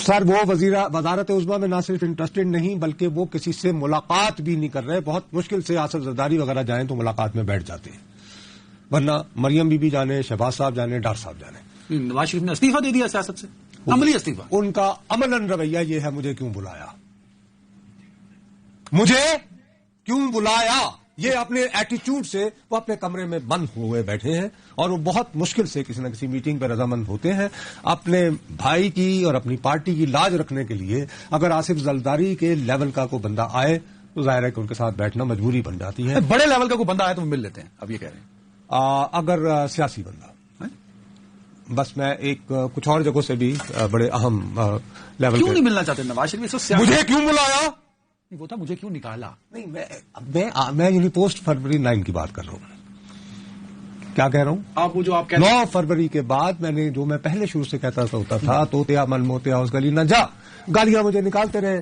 سر وہ وزارت عظمیٰ میں نہ صرف انٹرسٹڈ نہیں بلکہ وہ کسی سے ملاقات بھی نہیں کر رہے. بہت مشکل سے آصف زرداری وغیرہ جائیں تو ملاقات میں بیٹھ جاتے ہیں, ورنہ مریم بی بی جانے, شہباز صاحب جانے, ڈار صاحب جانے. نواز شریف نے استعفیٰ دے دیا سیاست سے, عملی استعفیٰ. ان کا عملاً رویہ یہ ہے مجھے کیوں بلایا, مجھے کیوں بلایا. یہ اپنے ایٹیچیوڈ سے وہ اپنے کمرے میں بند ہوئے بیٹھے ہیں اور وہ بہت مشکل سے کسی نہ کسی میٹنگ پہ رضامند ہوتے ہیں. اپنے بھائی کی اور اپنی پارٹی کی لاج رکھنے کے لیے اگر آصف زرداری کے لیول کا کوئی بندہ آئے تو ظاہر ہے کہ ان کے ساتھ بیٹھنا مجبوری بن جاتی ہے. بڑے لیول کا کوئی بندہ آئے تو مل لیتے ہیں, اب یہ کہہ رہے ہیں. اگر سیاسی بندہ, بس میں ایک کچھ اور جگہوں سے بھی بڑے اہم لیول. کیوں نہیں ملنا چاہتے نواز شریف؟ مجھے کیوں بلایا وہ تھا, مجھے کیوں نکالا. نہیں, میں یعنی پوسٹ فروری 9 کی بات کر رہا ہوں. کیا کہہ رہا ہوں؟ آپ وہ جو آپ 9 فروری کے بعد میں نے جو میں پہلے شروع سے کہتا ہوتا تھا, توتیا من موتیا اس گلی نہ جا, گالیاں مجھے نکالتے رہے.